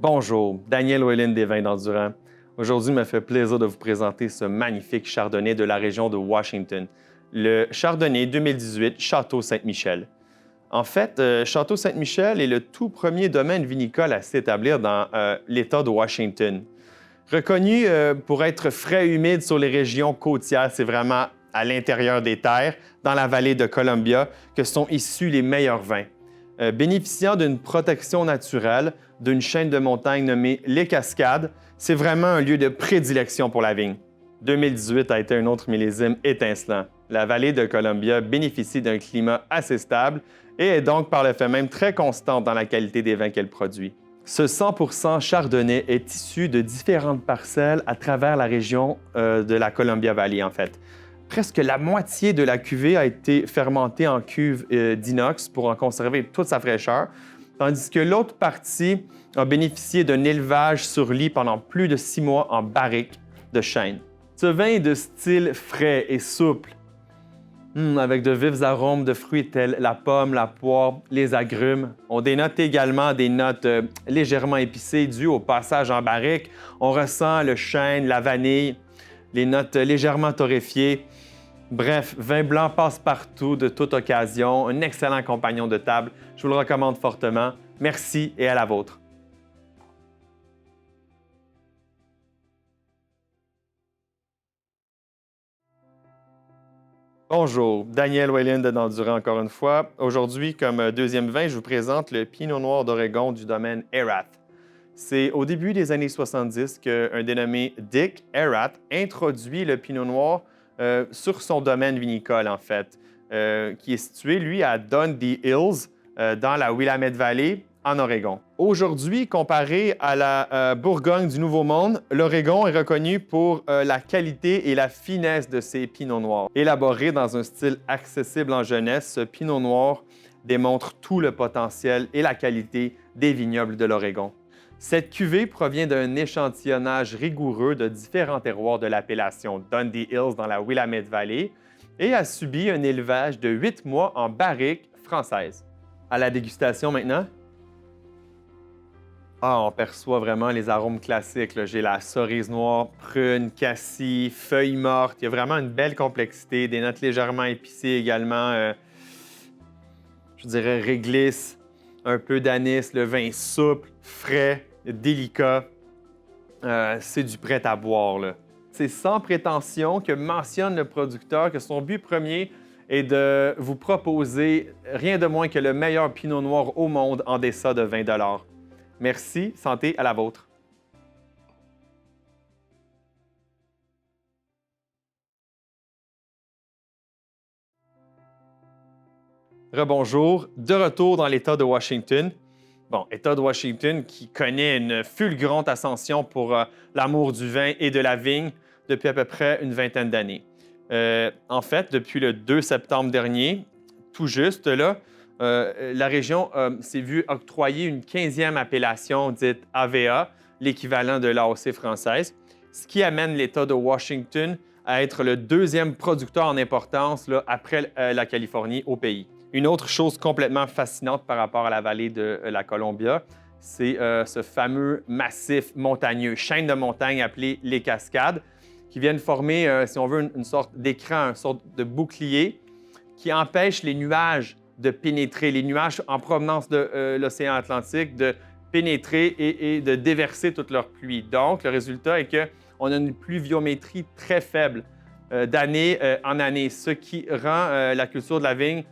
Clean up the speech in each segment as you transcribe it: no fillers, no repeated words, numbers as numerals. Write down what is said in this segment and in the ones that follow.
Bonjour, Daniel Whelan des Vins d'Endurant. Aujourd'hui, il me fait plaisir de vous présenter ce magnifique chardonnay de la région de Washington, le Chardonnay 2018 Château Saint-Michel. En fait, Château Saint-Michel est le tout premier domaine vinicole à s'établir dans l'État de Washington. Reconnu pour être frais et humide sur les régions côtières, c'est vraiment à l'intérieur des terres, dans la vallée de Columbia, que sont issus les meilleurs vins. Bénéficiant d'une protection naturelle, d'une chaîne de montagnes nommée Les Cascades, c'est vraiment un lieu de prédilection pour la vigne. 2018 a été un autre millésime étincelant. La vallée de Columbia bénéficie d'un climat assez stable et est donc par le fait même très constante dans la qualité des vins qu'elle produit. Ce 100% chardonnay est issu de différentes parcelles à travers la région de la Columbia Valley, en fait. Presque la moitié de la cuvée a été fermentée en cuve d'inox pour en conserver toute sa fraîcheur, tandis que l'autre partie a bénéficié d'un élevage sur lit pendant plus de 6 mois en barrique de chêne. Ce vin est de style frais et souple, avec de vifs arômes de fruits tels la pomme, la poire, les agrumes. On dénote également des notes légèrement épicées dues au passage en barrique. On ressent le chêne, la vanille, les notes légèrement torréfiées. Bref, vin blanc passe-partout de toute occasion, un excellent compagnon de table. Je vous le recommande fortement. Merci et à la vôtre. Bonjour, Daniel Whelan d'Endurant encore une fois. Aujourd'hui, comme deuxième vin, je vous présente le Pinot Noir d'Oregon du domaine Erath. C'est au début des années 70 qu'un dénommé Dick Erath introduit le Pinot Noir sur son domaine vinicole, en fait, qui est situé, lui, à Dundee Hills, dans la Willamette Valley, en Oregon. Aujourd'hui, comparé à la Bourgogne du Nouveau-Monde, l'Oregon est reconnu pour la qualité et la finesse de ses pinots noirs. Élaboré dans un style accessible en jeunesse, ce pinot noir démontre tout le potentiel et la qualité des vignobles de l'Oregon. Cette cuvée provient d'un échantillonnage rigoureux de différents terroirs de l'appellation Dundee Hills dans la Willamette Valley et a subi un élevage de 8 mois en barrique française. À la dégustation maintenant. On perçoit vraiment les arômes classiques, là. J'ai la cerise noire, prune, cassis, feuilles mortes. Il y a vraiment une belle complexité, des notes légèrement épicées également. Je dirais réglisse, un peu d'anis, le vin souple, frais, délicat. C'est du prêt à boire, là. C'est sans prétention que mentionne le producteur que son but premier est de vous proposer rien de moins que le meilleur pinot noir au monde en deçà de 20 $. Merci, santé à la vôtre. Rebonjour, de retour dans l'État de Washington. Bon, État de Washington qui connaît une fulgurante ascension pour l'amour du vin et de la vigne depuis à peu près une vingtaine d'années. En fait, depuis le 2 septembre dernier, tout juste là, la région s'est vue octroyer une 15e appellation dite AVA, l'équivalent de l'AOC française, ce qui amène l'État de Washington à être le deuxième producteur en importance là, après la Californie au pays. Une autre chose complètement fascinante par rapport à la vallée de la Columbia, c'est ce fameux massif montagneux, chaîne de montagnes appelée les Cascades, qui viennent former, si on veut, une sorte d'écran, une sorte de bouclier qui empêche les nuages de pénétrer, les nuages en provenance de l'océan Atlantique, de pénétrer et de déverser toute leur pluie. Donc, le résultat est qu'on a une pluviométrie très faible d'année en année, ce qui rend la culture de la vigne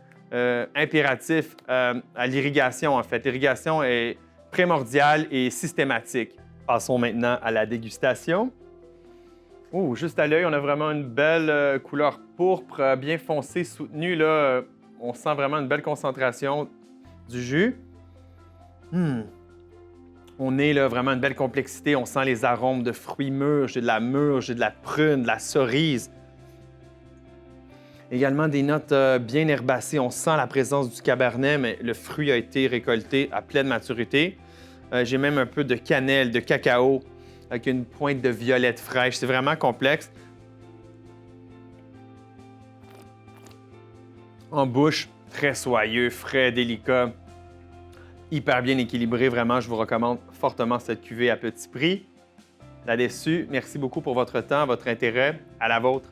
impératif à l'irrigation, en fait. L'irrigation est primordiale et systématique. Passons maintenant à la dégustation. Juste à l'œil, on a vraiment une belle couleur pourpre, bien foncée, soutenue. Là, on sent vraiment une belle concentration du jus. On est là, vraiment une belle complexité. On sent les arômes de fruits mûrs. J'ai de la mûre, j'ai de la prune, de la cerise. Également des notes bien herbacées. On sent la présence du cabernet, mais le fruit a été récolté à pleine maturité. J'ai même un peu de cannelle, de cacao, avec une pointe de violette fraîche. C'est vraiment complexe. En bouche, très soyeux, frais, délicat. hyper bien équilibré. Vraiment, je vous recommande fortement cette cuvée à petit prix. Là-dessus, merci beaucoup pour votre temps, votre intérêt. À la vôtre.